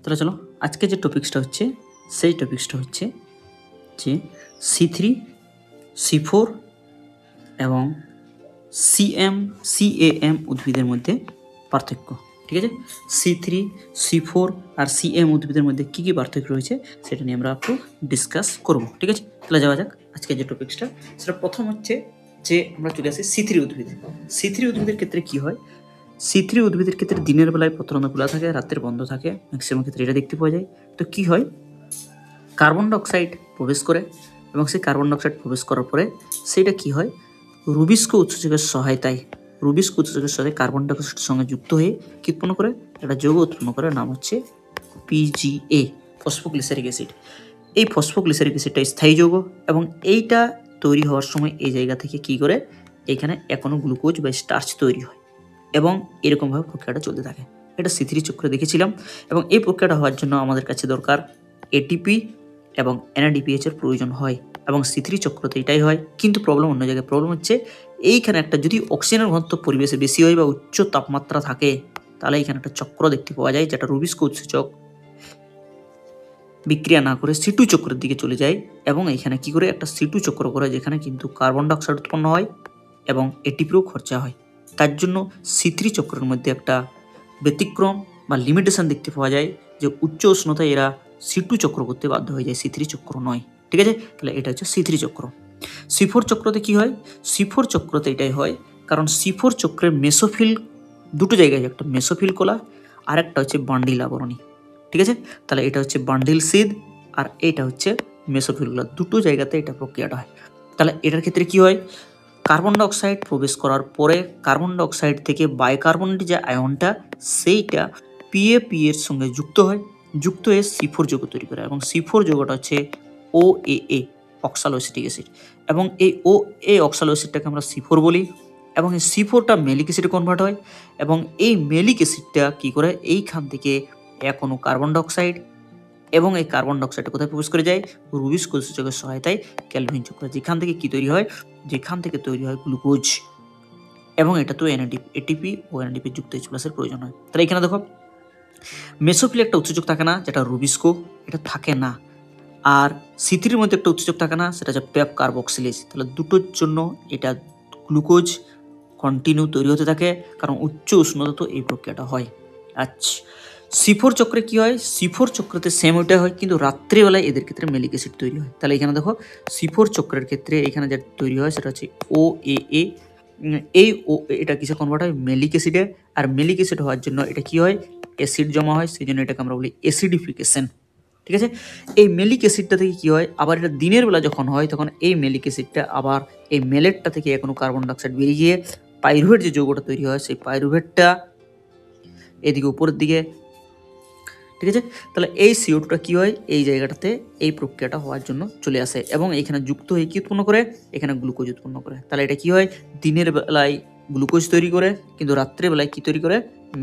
তাহলে চলো আজকে যে টপিক্সটা হচ্ছে সেই টপিক্সটা হচ্ছে যে C3 C4 এবং CAM উদ্ভিদের মধ্যে পার্থক্য। ঠিক আছে, C3 C4 আর CM উদ্ভিদের মধ্যে কী কী পার্থক্য রয়েছে সেটা নিয়ে আমরা একটু ডিসকাস করব। ঠিক আছে, তাহলে যাওয়া যাক আজকে যে টপিক্সটা। সেটা প্রথম হচ্ছে যে আমরা চলে আসি C3 উদ্ভিদ। C3 উদ্ভিদের ক্ষেত্রে কি হয়, C3 উদ্ভিদের ক্ষেত্রে দিনের বেলায় পত্রান্ত খোলা থাকে, রাতের বন্ধ থাকে, ম্যাক্সিমাম ক্ষেত্রে এটা দেখতে পাওয়া যায়। তো কি হয়, কার্বন ডাইঅক্সাইড প্রবেশ করে এবং সেই কার্বন ডাইঅক্সাইড প্রবেশ করার পরে সেইটা কি হয়, রুবিস্কো উৎসেচকের সহায়তায় কার্বন ডাইঅক্সাইডের সঙ্গে যুক্ত হয়ে কি উৎপন্ন করে, একটা যৌগ উৎপন্ন করে, নাম হচ্ছে PGA, ফসফোগ্লিসারিক অ্যাসিড। এই ফসফোগ্লিসারিক অ্যাসিডটা স্থায়ী যৌগ এবং এইটা তৈরি হওয়ার সময় এই জায়গা থেকে কি করে, এখানে এখনো গ্লুকোজ বা স্টার্চ তৈরি হয় এবং এরকমভাবে প্রক্রিয়াটা চলতে থাকে। এটা C3 চক্রে দেখেছিলাম এবং এই প্রক্রিয়াটা হওয়ার জন্য আমাদের কাছে দরকার ATP এবং NADPH এর প্রয়োজন হয় এবং C3 চক্রতে এটাই হয়। কিন্তু প্রবলেম অন্য জায়গায়, প্রবলেম হচ্ছে এইখানে একটা যদি অক্সিজেনের ঘনত্ব পরিবেশে বেশি হয় বা উচ্চ তাপমাত্রা থাকে, তাহলে এখানে একটা চক্র দেখতে পাওয়া যায় যেটা রুবিস্কো উৎসেচক বিক্রিয়া না করে C2 চক্রের দিকে চলে যায় এবং এখানে কি করে একটা C2 চক্র করে, যেখানে কিন্তু কার্বন ডাইঅক্সাইড উৎপন্ন হয় এবং ATPও খরচা হয়। তার জন্য C3 চক্রের মধ্যে একটা ব্যতিক্রম বা লিমিটেশন দেখতে পাওয়া যায় যে উচ্চ উষ্ণতায় এরা C2 চক্র করতে বাধ্য হয়ে যায়, C3 চক্র নয়। ঠিক আছে, তাহলে এটা হচ্ছে C3 চক্র। C4 চক্রতে কি হয়, C4 চক্রতে এটাই হয় কারণ C4 চক্রের মেসোফিল দুটো জায়গায়, একটা মেসোফিল কোলা আর একটা হচ্ছে বান্ডিল আবরণী। ঠিক আছে, তাহলে এটা হচ্ছে বান্ডিল সিদ আর এটা হচ্ছে মেসোফিল কোলা, দুটো জায়গাতে এটা প্রক্রিয়াটা হয়। তাহলে এটার ক্ষেত্রে কি হয়, কার্বন ডাইঅক্সাইড প্রবেশ করার পরে কার্বন ডাইঅক্সাইড থেকে বাইকার্বনেট যে আয়নটা সেইটা PAP এর সঙ্গে যুক্ত হয়ে C4 যৌগ তৈরি করে এবং C4 যৌগটা হচ্ছে OAA, অক্সালোএসিটিক অ্যাসিড, এবং এই OA অক্সালোএসিডটাকে আমরা C4 বলি এবং এই C4টা মেলিক অ্যাসিডে কনভার্ট হয় এবং এই মেলিক অ্যাসিডটা কি করে, এইখান থেকে এখনো কার্বন ডাইঅক্সাইড এবং এই কার্বন ডাইঅক্সাইডটা কোথায় প্রবেশ করে যায়, রুবিস্কো উৎসেচকের সহায়তায় ক্যালভিন চক্র, যেখান থেকে কি তৈরি হয়, যেখান থেকে তৈরি হয় গ্লুকোজ এবং এটা তো ATP ও NADP যুক্ত H+এর প্রয়োজন হয়। তাহলে এখানে দেখো মেসোফিল একটা উৎসেচক থাকে না যেটা রুবিস্কো, এটা থাকে না, আর C3 মধ্যে একটা উৎসেচক থাকে না সেটা হচ্ছে পেপ কার্বক্সিলেজ। তাহলে দুটোর জন্য এটা গ্লুকোজ কন্টিনিউ তৈরি হতে থাকে কারণ উচ্চ উষ্ণতা তো এই প্রক্রিয়াটা হয়। আচ্ছা, C4 চক্রে কি হয়, C4 চক্রতে সেম ওইটা হয় কিন্তু রাত্রিবেলায় এদের ক্ষেত্রে মেলিক অ্যাসিড তৈরি হয়। তাহলে এখানে দেখো C4 চক্রের ক্ষেত্রে এখানে যেটা তৈরি হয় সেটা হচ্ছে OAA, এটা কিসে কনভার্ট হয়, মেলিক অ্যাসিডে, আর মেলিক অ্যাসিড হওয়ার জন্য এটা কি হয়, অ্যাসিড জমা হয়, সেই জন্য এটাকে আমরা বলি অ্যাসিডিফিকেশন। ঠিক আছে, এই মেলিক অ্যাসিডটা থেকে কি হয়, আবার এটা দিনের বেলা যখন হয় তখন এই মেলিক অ্যাসিডটা আবার এই মেলেটটা থেকে এখনো কার্বন ডাইঅক্সাইড বেরিয়ে গিয়ে পাইরুভেট যে যৌগটা তৈরি হয় সেই পাইরুভেটটা এদিকে উপরের দিকে। ঠিক আছে, তাহলে এই CO2টা কি হয়, এই জায়গাটাতে এই প্রক্রিয়াটা হওয়ার জন্য চলে আসে এবং এখানে যুক্ত হয়ে কি উৎপন্ন করে, এখানে গ্লুকোজ উৎপন্ন করে। তাহলে এটা কি হয়, দিনের বেলায় গ্লুকোজ তৈরি করে কিন্তু রাত্রেবেলায় কি তৈরি করে,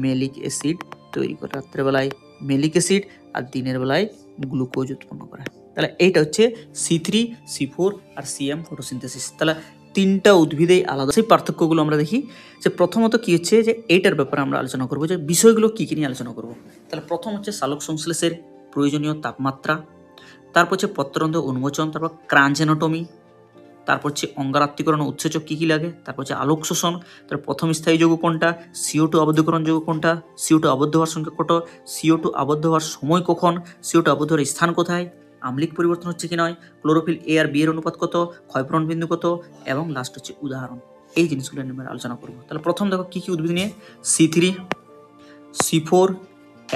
মেলিক অ্যাসিড তৈরি করে। রাত্রেবেলায় মেলিক অ্যাসিড আর দিনের বেলায় গ্লুকোজ উৎপন্ন করে। তাহলে এইটা হচ্ছে C3 C4 আর CM ফটোসিনথেসিস। তাহলে তিনটা উদ্ভিদেই আলাদা। সেই পার্থক্যগুলো আমরা দেখি যে প্রথমত কি হচ্ছে, যে এইটার ব্যাপারে আমরা আলোচনা করবো যে বিষয়গুলো কী কী নিয়ে আলোচনা করব। তাহলে প্রথম হচ্ছে সালোক সংশ্লেষের প্রয়োজনীয় তাপমাত্রা, তারপর হচ্ছে পত্ররন্ধ্র উন্মোচন, তারপর ক্রাঞ্চ অ্যানাটমি, তারপর হচ্ছে অঙ্গারাত্মীকরণ উৎসেচক কী কী লাগে, তারপর হচ্ছে আলোক শোষণ, তার প্রথম স্থায়ী যৌগ কোনটা, CO2 আবদ্ধকরণ যৌগ কোনটা, CO2 আবদ্ধ হওয়ার সংখ্যা কত, CO2 আবদ্ধ হওয়ার সময় কখন, CO2 আবদ্ধ হওয়ার স্থান কোথায়, আম্লিক পরিবর্তন হচ্ছে কি নয়, ক্লোরোফিল A আর B এর অনুপাত কত, ক্ষয়প্রণ বিন্দু কত, এবং লাস্ট হচ্ছে উদাহরণ। এই জিনিসগুলো নিয়ে আমরা আলোচনা করব। তাহলে প্রথম দেখো কী কী উদ্ভিদ নিয়ে, C3 C4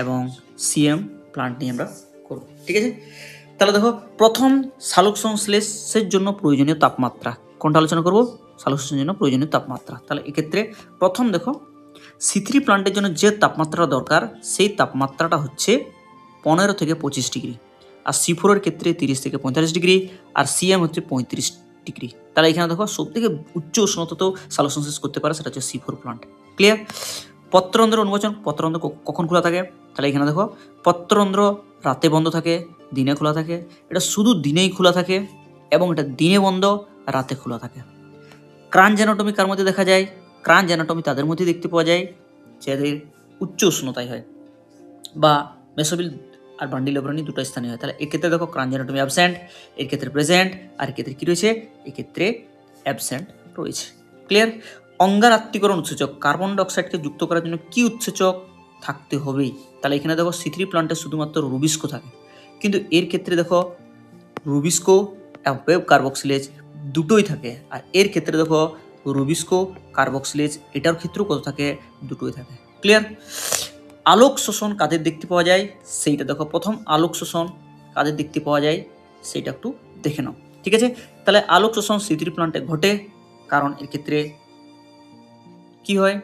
এবং CM প্লান্ট নিয়ে আমরা করব। ঠিক আছে, তাহলে দেখো প্রথম সালোক সংশ্লেষের জন্য প্রয়োজনীয় তাপমাত্রা কোনটা আলোচনা করব, সালোক সংশ্লেষের জন্য প্রয়োজনীয় তাপমাত্রা। তাহলে এক্ষেত্রে প্রথম দেখো C3 প্লান্টের জন্য যে তাপমাত্রা দরকার সেই তাপমাত্রাটা হচ্ছে 15 থেকে 25 ডিগ্রি, আর C4 এর ক্ষেত্রে 30 থেকে 45 ডিগ্রি, আর CM হচ্ছে 35 ডিগ্রি। তাহলে এখানে দেখো সব থেকে উচ্চ উষ্ণতাতেও সালোক সংশ্লেষ করতে পারে সেটা হচ্ছে C4 প্লান্ট। ক্লিয়ার। পত্ররন্ধ্র উন্মোচন, পত্ররন্ধ্র কখন খোলা থাকে, তাহলে এখানে দেখো পত্ররন্ধ্র রাতে বন্ধ থাকে, দিনে খোলা থাকে, এটা শুধু দিনেই খোলা থাকে এবং এটা দিনে বন্ধ রাতে খোলা থাকে। ক্রাঞ্চ অ্যানাটমি কার মধ্যে দেখা যায়, ক্রাঞ্চ অ্যানাটমি তাদের মধ্যে দেখতে পাওয়া যায় যাদের উচ্চ উষ্ণতায় হয় বা মেসোফিল আর বান্ডিল অগ্রণী দুটো স্থানে হয়। তাহলে এক্ষেত্রে দেখো ক্রাঞ্জেনোটমি অ্যাবসেন্ট, এর ক্ষেত্রে প্রেজেন্ট, আর এক্ষেত্রে কি রয়েছে, এক্ষেত্রে অ্যাবসেন্ট রয়েছে। ক্লিয়ার? অঙ্গারাত্মীকরণ উৎসেচক, কার্বন ডাইঅক্সাইডকে যুক্ত করার জন্য কি উৎসেচক থাকতে হবে? তাহলে এখানে দেখো C3 প্লান্টে শুধুমাত্র রুবিস্কো থাকে, কিন্তু এর ক্ষেত্রে দেখো রুবিস্কো এবং ওয়েব কার্বক্সিলেজ দুটোই থাকে। আর এর ক্ষেত্রে দেখো রুবিস্কো কার্বক্সিলেজ এটার ক্ষেত্রেও কত থাকে, দুটোই থাকে। ক্লিয়ার? আলোক শোষণ কাদের দেখতে পাওয়া যায় সেইটা দেখো। প্রথম আলোক শোষণ কাদের দেখতে পাওয়া যায় সেইটা একটু দেখে নাও। ঠিক আছে? তাহলে আলোক শোষণ C3 প্লান্টে ঘটে, কারণ এর ক্ষেত্রে কি হয়,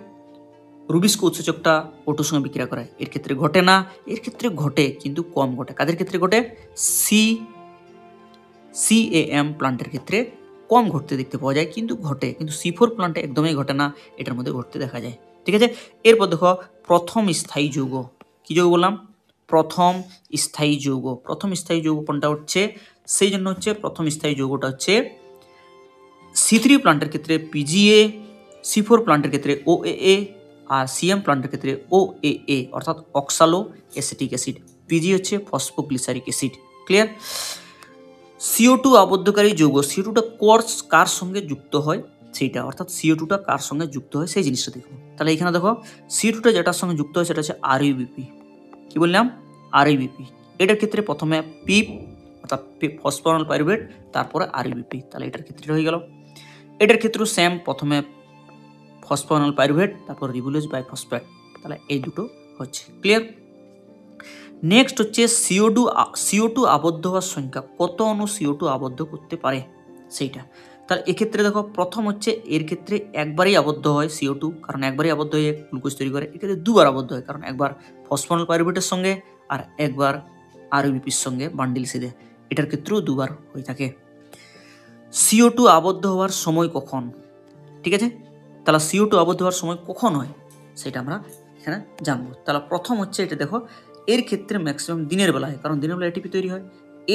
রুবিস্কো উৎসেচকটা O2 সঙ্গে বিক্রিয়া করায়। এর ক্ষেত্রে ঘটে না, এর ক্ষেত্রে ঘটে কিন্তু কম ঘটে। কাদের ক্ষেত্রে ঘটে? CAM প্লান্টের ক্ষেত্রে কম ঘটতে দেখতে পাওয়া যায়, কিন্তু ঘটে। কিন্তু C4 প্লান্টে একদমই ঘটে না, এটার মধ্যে ঘটতে দেখা যায়। ঠিক আছে? এরপর দেখো প্রথম স্থায়ী যৌগ। কি যৌগ বললাম? প্রথম স্থায়ী যৌগ। প্রথম স্থায়ী যৌগ কোনটা হচ্ছে, সেই জন্য হচ্ছে প্রথম স্থায়ী যৌগটা হচ্ছে C3 প্লান্টের ক্ষেত্রে PGA, C4 প্লান্টের ক্ষেত্রে OAA, আর CM প্লান্টের ক্ষেত্রে OAA অর্থাৎ অক্সালো অ্যাসিটিক অ্যাসিড। PG হচ্ছে ফসফোগ্লিসারিক অ্যাসিড। ক্লিয়ার? CO2 আবদ্ধকারী যৌগ, CO2টা কার সঙ্গে যুক্ত হয় সেইটা, অর্থাৎ CO2টা কার সঙ্গে যুক্ত হয় সেই জিনিসটা দেখো। তাহলে এখানে দেখো CO2টা যেটার সঙ্গে যুক্ত হয় সেটা হচ্ছে RUBP। কি বললাম? RUBP। এটার ক্ষেত্রে প্রথমে পিপ অর্থাৎ ফসফরাল পাইরুভেট, তারপরে RUBP। তাহলে এটার ক্ষেত্রে হয়ে গেল। এটার ক্ষেত্রেও সেম, প্রথমে ফসফরাল পাইরুভেট, তারপর রিবুলোজ বাইফসফেট। তাহলে এই দুটো হচ্ছে। ক্লিয়ার? নেক্সট হচ্ছে CO2 আবদ্ধ হওয়ার সংখ্যা, কত অণু CO2 আবদ্ধ করতে পারে সেইটা। তাহলে এক্ষেত্রে দেখো প্রথম হচ্ছে এর ক্ষেত্রে একবারই আবদ্ধ হয় CO2, কারণ একবারই আবদ্ধ হয়ে গ্লুকোজ তৈরি করে। এক্ষেত্রে দুবার আবদ্ধ হয়, কারণ একবার ফসফরাল পাইরুভেটের সঙ্গে আর একবার RUBPর সঙ্গে বান্ডিল সিদে। এটার ক্ষেত্রেও দুবার হয়ে থাকে। CO2 আবদ্ধ হওয়ার সময় কখন? ঠিক আছে? তাহলে CO2 আবদ্ধ হওয়ার সময় কখন হয় সেটা আমরা এখানে জানবো। তাহলে প্রথম হচ্ছে এটা দেখো, এর ক্ষেত্রে ম্যাক্সিমাম দিনের বেলা হয়, কারণ দিনের বেলা এটিপি তৈরি হয়।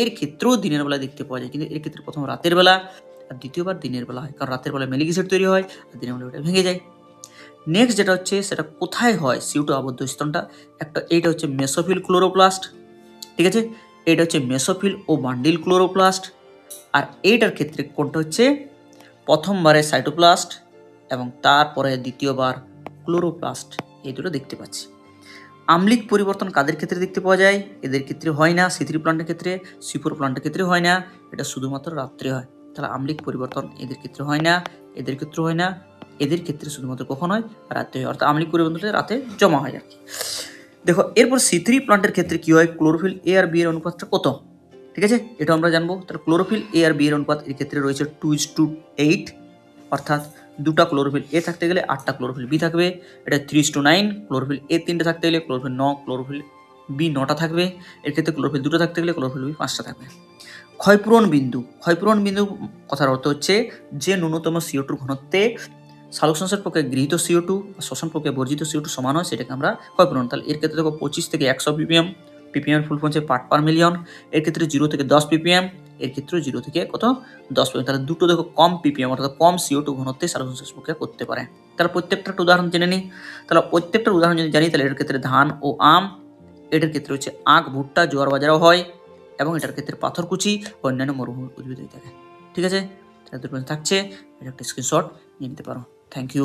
এর ক্ষেত্রেও দিনের বেলা দেখতে পাওয়া যায়, কিন্তু এর ক্ষেত্রে প্রথম রাতের বেলা আর দ্বিতীয়বার দিনের বেলা হয়, কারণ রাতের বেলা ম্যালিক অ্যাসিড তৈরি হয় আর দিনের বেলা ওটা ভেঙে যায়। নেক্সট যেটা হচ্ছে সেটা কোথায় হয় CO2 আবদ্ধ স্তরটা, এইটা হচ্ছে মেসোফিল ক্লোরোপ্লাস্ট। ঠিক আছে? এটা হচ্ছে মেসোফিল ও বান্ডিল ক্লোরোপ্লাস্ট। আর এইটার ক্ষেত্রে কোনটা হচ্ছে, প্রথমবারে সাইটোপ্লাস্ট এবং তারপরে দ্বিতীয়বার ক্লোরোপ্লাস্ট। এই দুটো দেখতে পাচ্ছি। আম্লিক পরিবর্তন কাদের ক্ষেত্রে দেখতে পাওয়া যায়? এদের ক্ষেত্রে হয় না। C3 প্লান্টের ক্ষেত্রে, C4 প্লান্টের ক্ষেত্রে হয় না, এটা শুধুমাত্র রাত্রে হয়। তাহলে আম্লিক পরিবর্তন এদের ক্ষেত্রে হয় না, এদের ক্ষেত্রে হয় না, এদের ক্ষেত্রে শুধুমাত্র কখন হয়? রাত্রে হয়। অর্থাৎ আম্লিক পরিবর্তনটা রাতে জমা হয় আর কি। দেখো এরপর C3 প্লান্টের ক্ষেত্রে কি হয়, ক্লোরোফিল A আর B এর অনুপাতটা কত? ঠিক আছে? এটা আমরা জানবো। তাহলে ক্লোরোফিল A আর B এর অনুপাত এর ক্ষেত্রে রয়েছে 2:8, অর্থাৎ দুটা ক্লোরোফিল A থাকতে গেলে 8টা ক্লোরোফিল B থাকবে। এটা 3:9, ক্লোরোফিল A 3টে থাকতে গেলে ক্লোরোফিল 9, ক্লোরোফিল B 9টা থাকবে। এর ক্ষেত্রে ক্লোরোফিল 2টা থাকতে গেলে ক্লোরোফিল B 5টা থাকবে। ক্ষয়পূরণ বিন্দু, ক্ষয়পূরণ বিন্দু কথার অর্থ হচ্ছে যে ন্যূনতম CO2 ঘনত্বে সালোকসংশ্লেষ প্রক্রিয়ায় গৃহীত CO2 বা শ্বসন প্রক্রিয়ায় বর্জিত CO2 সমান হয়, সেটাকে আমরা ক্ষয়পূরণ। তাহলে এর ক্ষেত্রে দেখো 25 থেকে 100 ppm, ppm এর ফুল ফর্ম হচ্ছে পার্ট পার মিলিয়ন। এর ক্ষেত্রে 0 থেকে 10 ppm, এর ক্ষেত্রে 0 থেকে কত 10 ppm। তাহলে দুটো দেখো কম ppm অর্থাৎ কম CO2 ঘনত্বে সালোকসংশ্লেষ প্রক্রিয়া করতে পারে। তাহলে প্রত্যেকটা একটা উদাহরণ জেনে নিই। তাহলে প্রত্যেকটার উদাহরণ যদি জানি, তাহলে এর ক্ষেত্রে ধান ও আম, এটার ক্ষেত্রে হচ্ছে আখ, ভুট্টা, জোয়ার বাজারাও হয়, এবং এটার ক্ষেত্রে পাথরকুচি ও অন্যান্য মরুভূমি উদ্ভিদ হয়ে থাকে। ঠিক আছে? তাহলে দুটো থাকছে, এটা একটা স্ক্রিনশট নিয়ে নিতে পারো। Thank you.